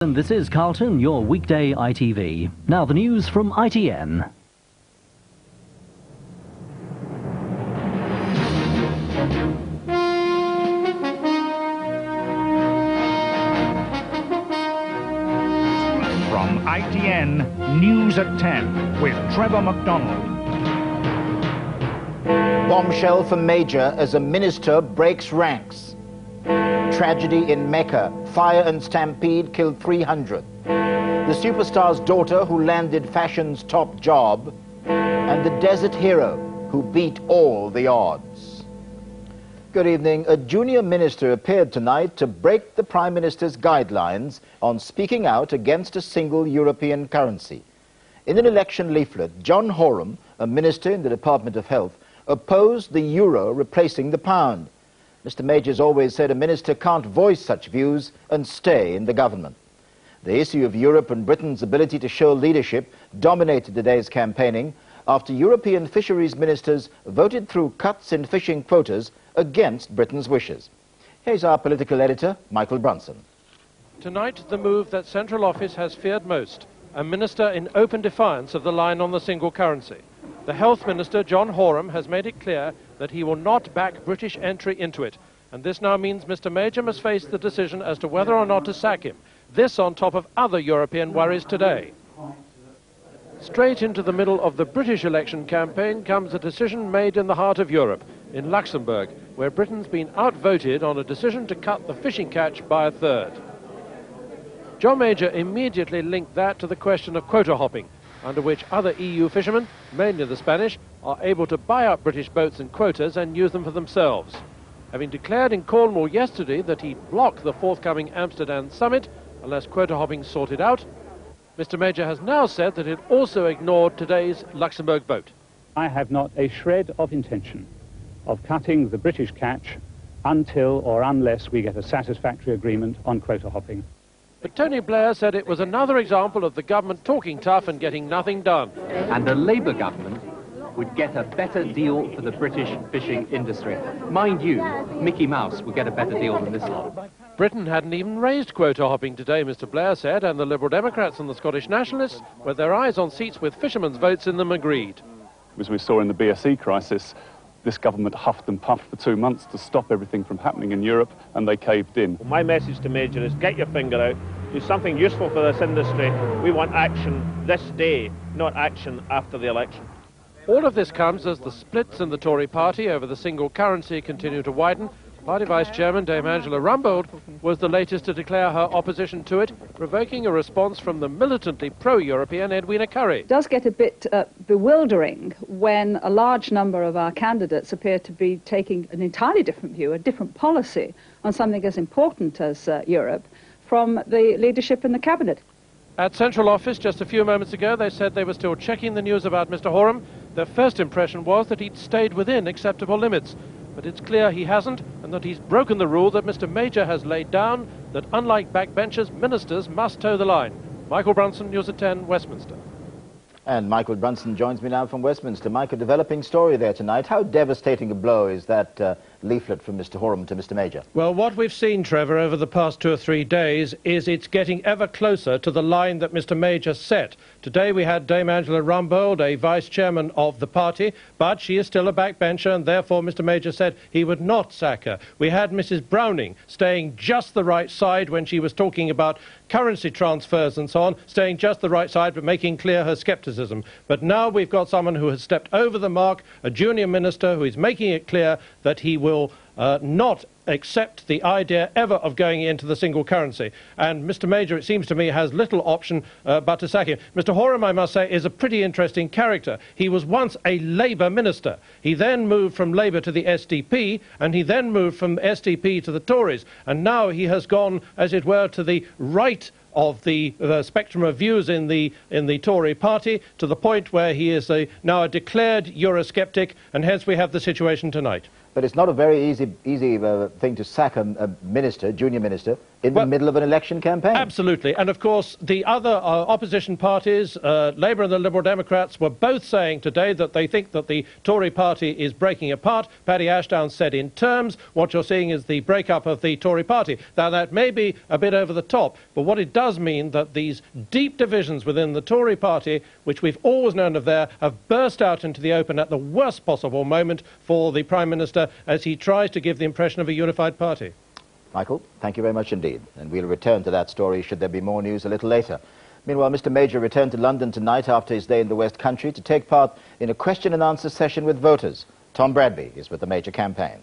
And this is Carlton, your weekday ITV. Now the news from ITN. From ITN, News at 10 with Trevor McDonald. Bombshell for Major as a minister breaks ranks. Tragedy in Mecca, fire and stampede killed 300. The superstar's daughter who landed fashion's top job, and the desert hero who beat all the odds. Good evening. A junior minister appeared tonight to break the Prime Minister's guidelines on speaking out against a single European currency. In an election leaflet, John Horam, a minister in the Department of Health, opposed the euro replacing the pound. Mr. Major's always said a minister can't voice such views and stay in the government. The issue of Europe and Britain's ability to show leadership dominated today's campaigning after European fisheries ministers voted through cuts in fishing quotas against Britain's wishes. Here's our political editor, Michael Brunson. Tonight, the move that Central Office has feared most, a minister in open defiance of the line on the single currency. The Health Minister, John Horam, has made it clear that he will not back British entry into it. And this now means Mr. Major must face the decision as to whether or not to sack him. This on top of other European worries today. Straight into the middle of the British election campaign comes a decision made in the heart of Europe, in Luxembourg, where Britain's been outvoted on a decision to cut the fishing catch by a third. John Major immediately linked that to the question of quota hopping, under which other EU fishermen, mainly the Spanish, are able to buy up British boats and quotas and use them for themselves. Having declared in Cornwall yesterday that he'd block the forthcoming Amsterdam summit unless quota hopping sorted out, Mr. Major has now said that it also ignored today's Luxembourg vote. I have not a shred of intention of cutting the British catch until or unless we get a satisfactory agreement on quota hopping. But Tony Blair said it was another example of the government talking tough and getting nothing done. And the Labour government would get a better deal for the British fishing industry. Mind you, Mickey Mouse would get a better deal than this lot. Britain hadn't even raised quota hopping today, Mr. Blair said, and the Liberal Democrats and the Scottish Nationalists, with their eyes on seats with fishermen's votes in them, agreed. As we saw in the BSE crisis, this government huffed and puffed for 2 months to stop everything from happening in Europe, and they caved in. My message to Major is get your finger out, do something useful for this industry. We want action this day, not action after the election. All of this comes as the splits in the Tory party over the single currency continue to widen. Party Vice Chairman Dame Angela Rumbold was the latest to declare her opposition to it, provoking a response from the militantly pro-European Edwina Currie. It does get a bit bewildering when a large number of our candidates appear to be taking an entirely different view, a different policy on something as important as Europe from the leadership in the cabinet. At Central Office just a few moments ago, they said they were still checking the news about Mr. Horam. Their first impression was that he'd stayed within acceptable limits. But it's clear he hasn't, and that he's broken the rule that Mr. Major has laid down, that unlike backbenchers, ministers must toe the line. Michael Brunson, News at 10, Westminster. And Michael Brunson joins me now from Westminster. Mike, a developing story there tonight. How devastating a blow is that leaflet from Mr. Horam to Mr. Major? Well, what we've seen, Trevor, over the past 2 or 3 days is it's getting ever closer to the line that Mr. Major set. Today we had Dame Angela Rumbold, a vice chairman of the party, but she is still a backbencher, and therefore Mr. Major said he would not sack her. We had Mrs. Browning staying just the right side when she was talking about currency transfers and so on, staying just the right side but making clear her scepticism. But now we've got someone who has stepped over the mark, a junior minister who is making it clear that he will not accept the idea ever of going into the single currency. And Mr. Major, it seems to me, has little option but to sack him. Mr. Horam, I must say, is a pretty interesting character. He was once a Labour minister. He then moved from Labour to the SDP, and he then moved from SDP to the Tories. And now he has gone, as it were, to the right of the spectrum of views in the Tory party, to the point where he is now a declared Eurosceptic, and hence we have the situation tonight. But it's not a very easy thing to sack a minister, junior minister, in the middle of an election campaign. Absolutely. And of course, the other opposition parties, Labour and the Liberal Democrats, were both saying today that they think that the Tory party is breaking apart. Paddy Ashdown said in terms, what you're seeing is the breakup of the Tory party. Now, that may be a bit over the top, but what it does mean that these deep divisions within the Tory party, which we've always known of there, have burst out into the open at the worst possible moment for the Prime Minister as he tries to give the impression of a unified party. Michael, thank you very much indeed. And we'll return to that story should there be more news a little later. Meanwhile, Mr. Major returned to London tonight after his day in the West Country to take part in a question and answer session with voters. Tom Bradby is with the Major campaign.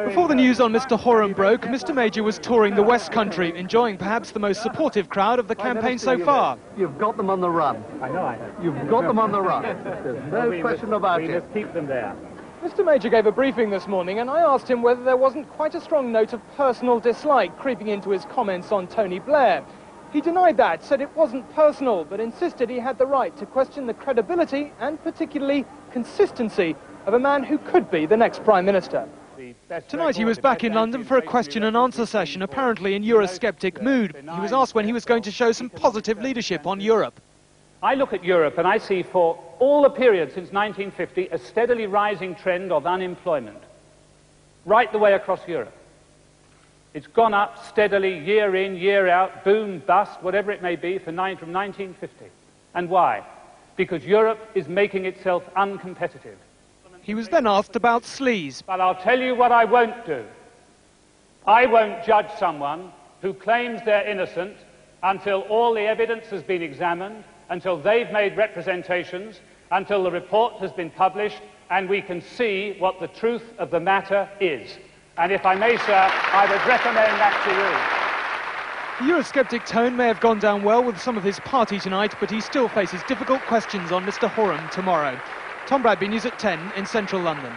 Before the news on Mr. Horam broke, Mr. Major was touring the West Country, enjoying perhaps the most supportive crowd of the campaign so far. You've got them on the run. I know I have. You've got them on the run. There's no question about it. We must keep them there. Mr. Major gave a briefing this morning, and I asked him whether there wasn't quite a strong note of personal dislike creeping into his comments on Tony Blair. He denied that, said it wasn't personal, but insisted he had the right to question the credibility and particularly consistency of a man who could be the next Prime Minister. Tonight he was back in London for a question and answer session, apparently in Eurosceptic mood. He was asked when he was going to show some positive leadership on Europe. I look at Europe and I see for all the period since 1950 a steadily rising trend of unemployment, right the way across Europe. It's gone up steadily, year in, year out, boom, bust, whatever it may be, from 1950. And why? Because Europe is making itself uncompetitive. He was then asked about sleaze. But I'll tell you what I won't do. I won't judge someone who claims they're innocent until all the evidence has been examined, until they've made representations, until the report has been published, and we can see what the truth of the matter is. And if I may, sir, I would recommend that The Eurosceptic tone may have gone down well with some of his party tonight, but he still faces difficult questions on Mr. Horam tomorrow. Tom Bradby, News at 10 in central London.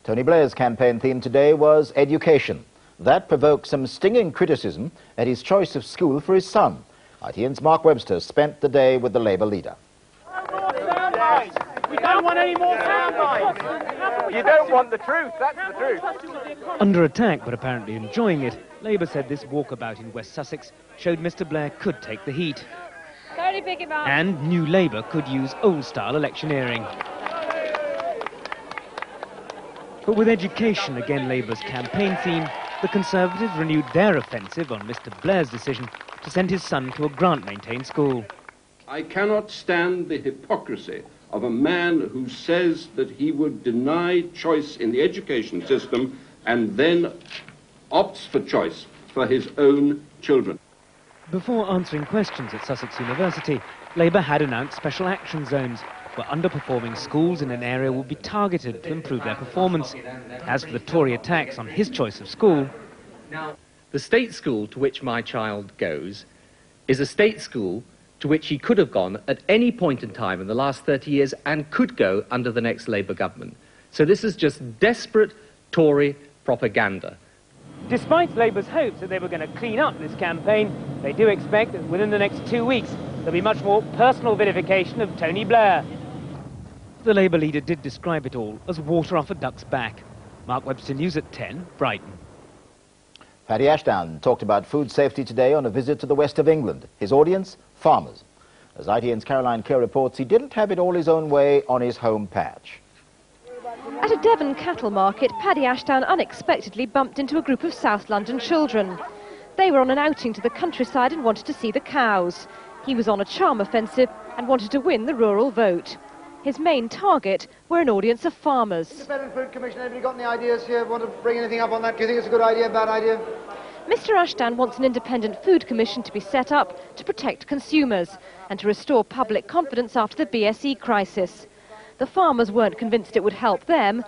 Tony Blair's campaign theme today was education. That provoked some stinging criticism at his choice of school for his son. ITN's Mark Webster spent the day with the Labour leader. We don't want any more soundbites. You don't want the truth, that's the truth. Under attack, but apparently enjoying it, Labour said this walkabout in West Sussex showed Mr. Blair could take the heat. And New Labour could use old-style electioneering. But with education again Labour's campaign theme, the Conservatives renewed their offensive on Mr. Blair's decision to send his son to a grant-maintained school. I cannot stand the hypocrisy of a man who says that he would deny choice in the education system and then opts for choice for his own children. Before answering questions at Sussex University, Labour had announced special action zones where underperforming schools in an area would be targeted to improve their performance. As for the Tory attacks on his choice of school... Now, the state school to which my child goes is a state school to which he could have gone at any point in time in the last 30 years and could go under the next Labour government. So this is just desperate Tory propaganda. Despite Labour's hopes that they were going to clean up this campaign, they do expect that within the next 2 weeks there'll be much more personal vilification of Tony Blair. The Labour leader did describe it all as water off a duck's back. Mark Webster, News at 10, Brighton. Paddy Ashdown talked about food safety today on a visit to the west of England. His audience, farmers. As ITN's Caroline Kerr reports, he didn't have it all his own way on his home patch. At a Devon cattle market, Paddy Ashdown unexpectedly bumped into a group of South London children. They were on an outing to the countryside and wanted to see the cows. He was on a charm offensive and wanted to win the rural vote. His main target were an audience of farmers. Independent Food Commission, anybody got any ideas here? Want to bring anything up on that? Do you think it's a good idea, bad idea? Mr. Ashdown wants an independent food commission to be set up to protect consumers and to restore public confidence after the BSE crisis. The farmers weren't convinced it would help them,